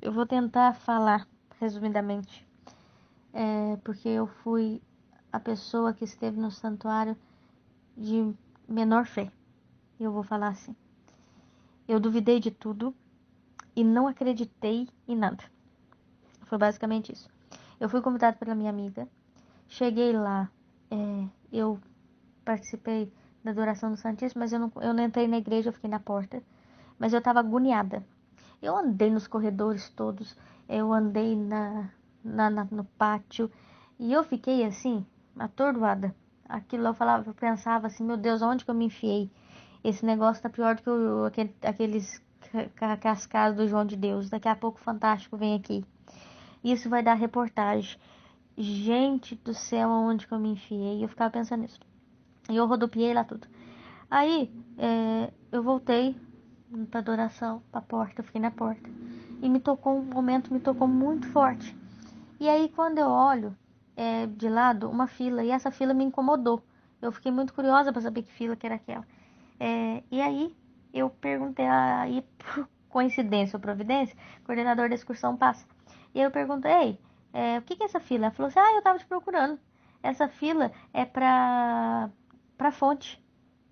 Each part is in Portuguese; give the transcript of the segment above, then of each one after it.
eu vou tentar falar resumidamente, porque eu fui a pessoa que esteve no santuário de menor fé. Eu vou falar assim. Eu duvidei de tudo e não acreditei em nada. Foi basicamente isso. Eu fui convidada pela minha amiga. Cheguei lá, eu participei da adoração do Santíssimo, mas eu não entrei na igreja, eu fiquei na porta. Mas eu estava agoniada. Eu andei nos corredores todos, eu andei no pátio e eu fiquei assim, atordoada. Aquilo eu pensava assim, meu Deus, onde que eu me enfiei? Esse negócio tá pior do que aqueles cascados do João de Deus. Daqui a pouco o Fantástico vem aqui. Isso vai dar reportagem. Gente do céu, aonde que eu me enfiei? Eu ficava pensando nisso. E eu rodopiei lá tudo. Aí, eu voltei pra adoração, pra porta, eu fiquei na porta. E um momento me tocou muito forte. E aí, quando eu olho de lado, uma fila, e essa fila me incomodou. Eu fiquei muito curiosa para saber que fila que era aquela. E aí, eu perguntei, aí, por coincidência ou providência, o coordenador da excursão passa. E aí eu perguntei, o que que é essa fila? Ela falou assim, eu tava te procurando. Essa fila é pra fonte.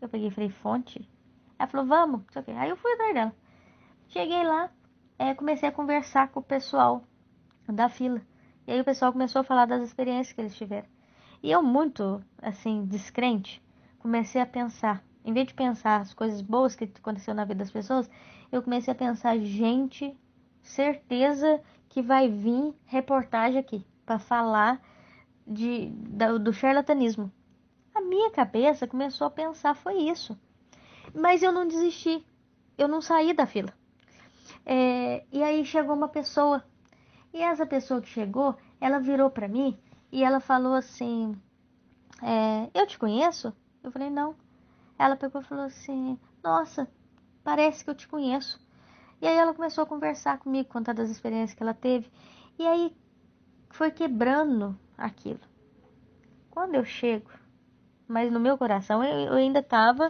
Eu peguei e falei, fonte? Ela falou, vamos, não sei o quê. Aí eu fui atrás dela. Cheguei lá, comecei a conversar com o pessoal da fila. E aí o pessoal começou a falar das experiências que eles tiveram. E eu, muito, assim, descrente, comecei a pensar. Em vez de pensar as coisas boas que aconteceu na vida das pessoas, eu comecei a pensar, gente, certeza que vai vir reportagem aqui para falar do charlatanismo. A minha cabeça começou a pensar, foi isso. Mas eu não desisti, eu não saí da fila. E aí chegou uma pessoa, e essa pessoa que chegou, ela virou para mim e ela falou assim, eu te conheço? Eu falei, não. Ela pegou e falou assim, nossa, parece que eu te conheço. E aí ela começou a conversar comigo, contar das experiências que ela teve. E aí foi quebrando aquilo. Quando eu chego, mas no meu coração eu ainda tava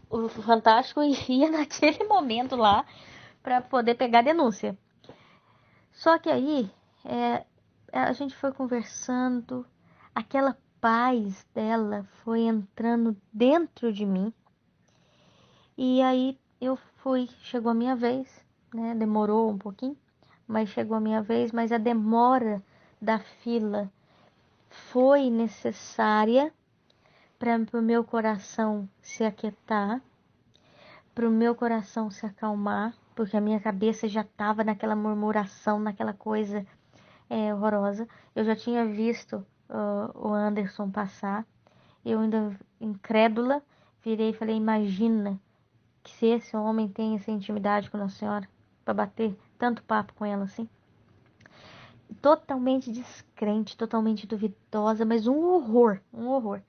o Fantástico ia naquele momento lá para poder pegar a denúncia. Só que aí a gente foi conversando, aquela paz dela foi entrando dentro de mim. E aí eu fui, chegou a minha vez, né? Demorou um pouquinho, mas chegou a minha vez, mas a demora da fila foi necessária para o meu coração se aquietar, para o meu coração se acalmar, porque a minha cabeça já estava naquela murmuração, naquela coisa horrorosa. Eu já tinha visto o Anderson passar, eu ainda incrédula, virei e falei, imagina que se esse homem tem essa intimidade com Nossa Senhora, para bater tanto papo com ela assim. Totalmente descrente, totalmente duvidosa, mas um horror, um horror.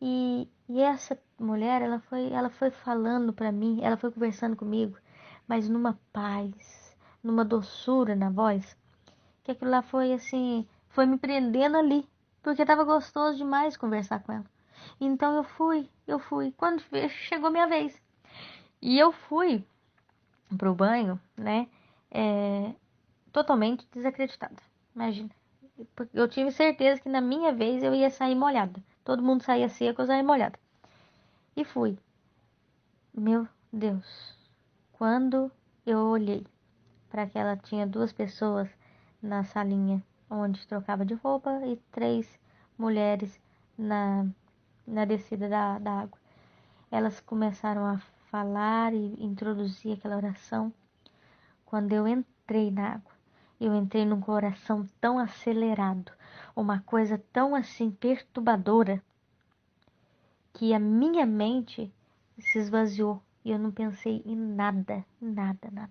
E essa mulher, ela foi falando para mim, ela foi conversando comigo, mas numa paz, numa doçura na voz, que aquilo lá foi assim, foi me prendendo ali, porque tava gostoso demais conversar com ela. Então eu fui. Quando chegou minha vez, e eu fui pro banho, né? Totalmente desacreditada. Imagina. Porque eu tive certeza que na minha vez eu ia sair molhada. Todo mundo saía seco, eu saía molhada. E fui. Meu Deus. Quando eu olhei para que ela tinha duas pessoas na salinha onde trocava de roupa e três mulheres na, na descida da água. Elas começaram a falar e introduzir aquela oração. Quando eu entrei na água, eu entrei num coração tão acelerado, uma coisa tão assim perturbadora, que a minha mente se esvaziou e eu não pensei em nada, nada, nada.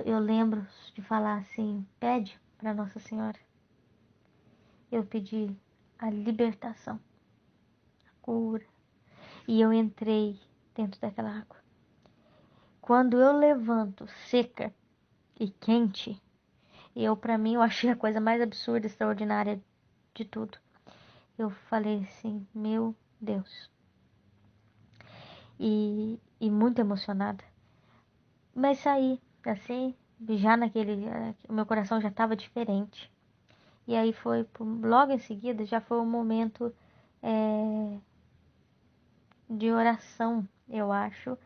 Eu lembro de falar assim, pede para Nossa Senhora. Eu pedi a libertação, a cura, e eu entrei dentro daquela água. Quando eu levanto seca e quente, para mim, eu achei a coisa mais absurda, extraordinária de tudo. Eu falei assim, meu Deus. E muito emocionada. Mas saí, assim, já o meu coração já estava diferente. E aí logo em seguida, já foi um momento de oração, eu acho,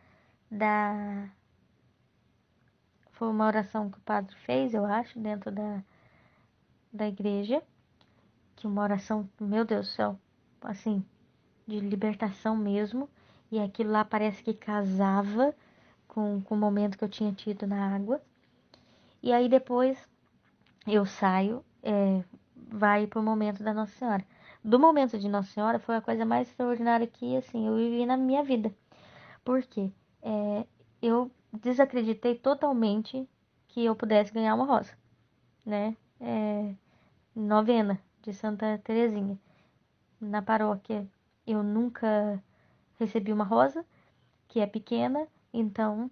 foi uma oração que o padre fez, eu acho, dentro da igreja, que uma oração, meu Deus do céu, assim, de libertação mesmo, e aquilo lá parece que casava com o momento que eu tinha tido na água. E aí depois eu saio, vai pro momento da Nossa Senhora. Do momento de Nossa Senhora foi a coisa mais extraordinária que, assim, eu vivi na minha vida. Por quê? Eu desacreditei totalmente que eu pudesse ganhar uma rosa, né? Novena de Santa Terezinha, na paróquia. Eu nunca recebi uma rosa, que é pequena, então,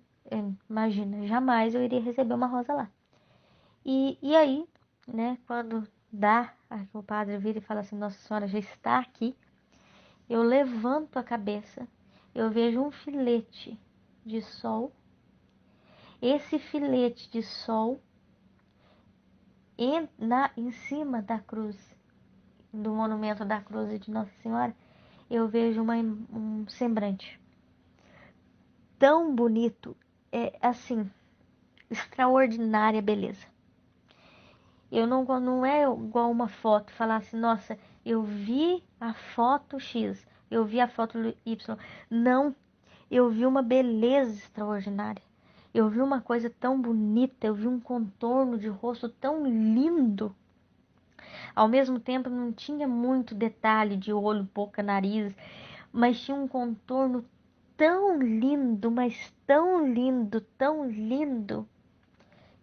imagina, jamais eu iria receber uma rosa lá. E aí, né, quando o padre vira e fala assim, Nossa Senhora já está aqui, eu levanto a cabeça, eu vejo um filete de sol. Esse filete de sol em cima da cruz, do monumento da cruz de Nossa Senhora, eu vejo um semblante tão bonito, assim, extraordinária beleza. Não é igual uma foto, falar assim, nossa, eu vi a foto X, eu vi a foto Y. Não, eu vi uma beleza extraordinária. Eu vi uma coisa tão bonita, eu vi um contorno de rosto tão lindo. Ao mesmo tempo, não tinha muito detalhe de olho, boca, nariz, mas tinha um contorno tão lindo, mas tão lindo,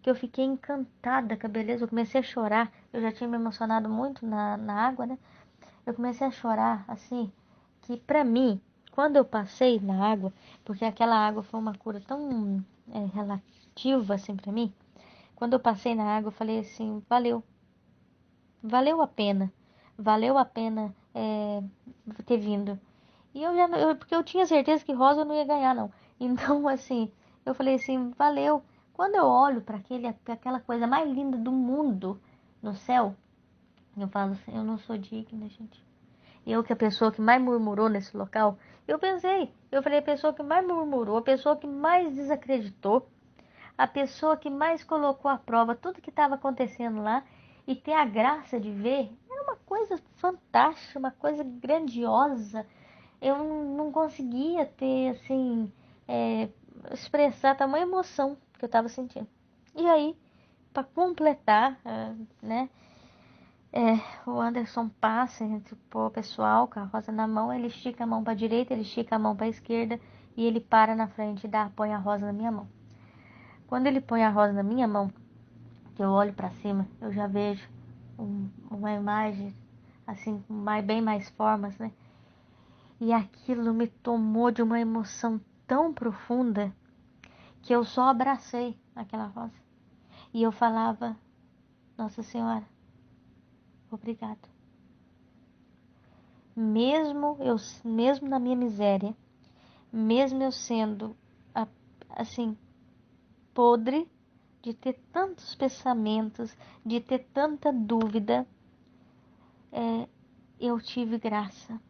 que eu fiquei encantada com a beleza. Eu comecei a chorar. Eu já tinha me emocionado muito na água, né? Eu comecei a chorar, assim, que pra mim, quando eu passei na água, porque aquela água foi uma cura tão relativa, assim, pra mim. Quando eu passei na água, eu falei assim, valeu a pena ter vindo. E porque eu tinha certeza que rosa eu não ia ganhar, não. Então, assim, eu falei assim, valeu. Quando eu olho para aquela coisa mais linda do mundo no céu, eu falo assim, eu não sou digna, gente. Eu que a pessoa que mais murmurou nesse local, eu falei, a pessoa que mais murmurou, a pessoa que mais desacreditou, a pessoa que mais colocou à prova tudo que estava acontecendo lá e ter a graça de ver, era uma coisa fantástica, uma coisa grandiosa. Eu não conseguia ter, assim, expressar tamanha emoção que eu estava sentindo. E aí, para completar, né, o Anderson passa entre o pessoal com a rosa na mão, ele estica a mão para a direita, ele estica a mão para a esquerda e ele para na frente e põe a rosa na minha mão. Quando ele põe a rosa na minha mão, que eu olho para cima, eu já vejo uma imagem assim, bem mais formas, né? E aquilo me tomou de uma emoção tão profunda que eu só abracei aquela rosa. E eu falava, Nossa Senhora, obrigado. Mesmo na minha miséria, mesmo eu sendo assim podre de ter tantos pensamentos, de ter tanta dúvida, eu tive graça.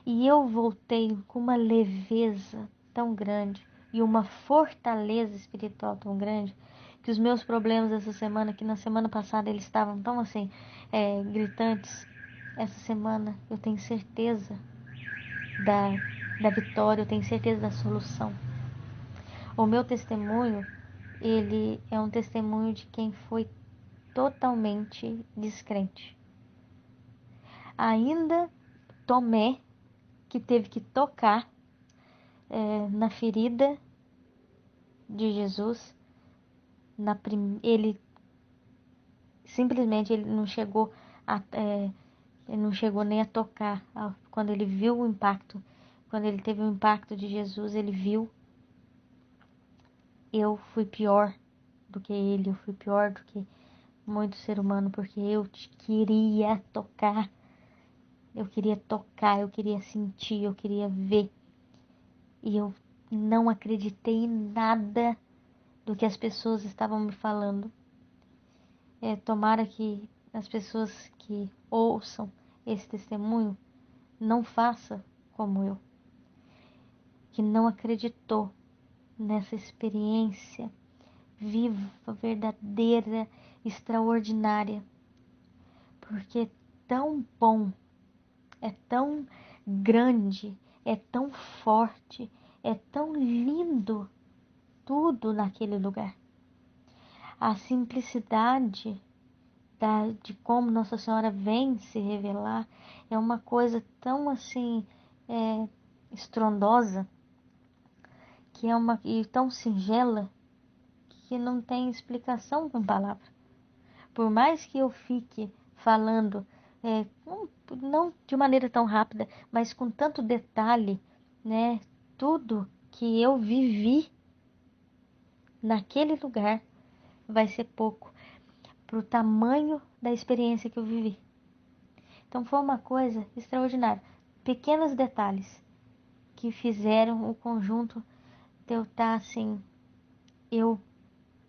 E eu voltei com uma leveza tão grande e uma fortaleza espiritual tão grande que os meus problemas essa semana, que na semana passada eles estavam tão assim, gritantes, essa semana eu tenho certeza da, da vitória, eu tenho certeza da solução. O meu testemunho, ele é um testemunho de quem foi totalmente descrente. Ainda Tomé, que teve que tocar na ferida de Jesus, ele simplesmente ele não chegou ele não chegou nem a tocar. Quando ele viu o impacto, quando ele teve o impacto de Jesus, ele viu. Eu fui pior do que ele, eu fui pior do que muito ser humano, porque eu queria tocar, eu queria sentir, eu queria ver. E eu não acreditei em nada do que as pessoas estavam me falando. Tomara que as pessoas que ouçam esse testemunho não façam como eu, que não acreditou nessa experiência viva, verdadeira, extraordinária, porque é tão bom, é tão grande, é tão forte, é tão lindo tudo naquele lugar. A simplicidade de como Nossa Senhora vem se revelar é uma coisa tão assim estrondosa, que é e tão singela, que não tem explicação com palavras. Por mais que eu fique falando, não de maneira tão rápida, mas com tanto detalhe, né? Tudo que eu vivi naquele lugar vai ser pouco para o tamanho da experiência que eu vivi. Então foi uma coisa extraordinária. Pequenos detalhes que fizeram o conjunto de eu estar assim. Eu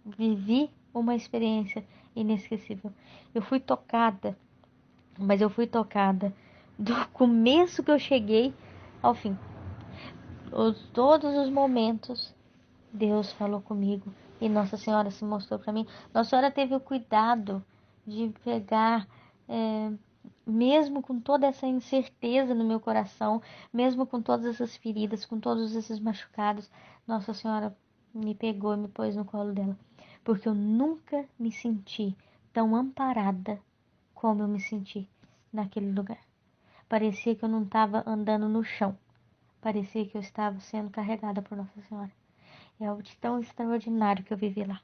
vivi uma experiência inesquecível. Eu fui tocada, mas eu fui tocada do começo que eu cheguei ao fim. Todos os momentos Deus falou comigo e Nossa Senhora se mostrou para mim. Nossa Senhora teve o cuidado de pegar, mesmo com toda essa incerteza no meu coração, mesmo com todas essas feridas, com todos esses machucados, Nossa Senhora me pegou e me pôs no colo dela, porque eu nunca me senti tão amparada como eu me senti naquele lugar. Parecia que eu não estava andando no chão, parecia que eu estava sendo carregada por Nossa Senhora. É algo de tão extraordinário que eu vivi lá.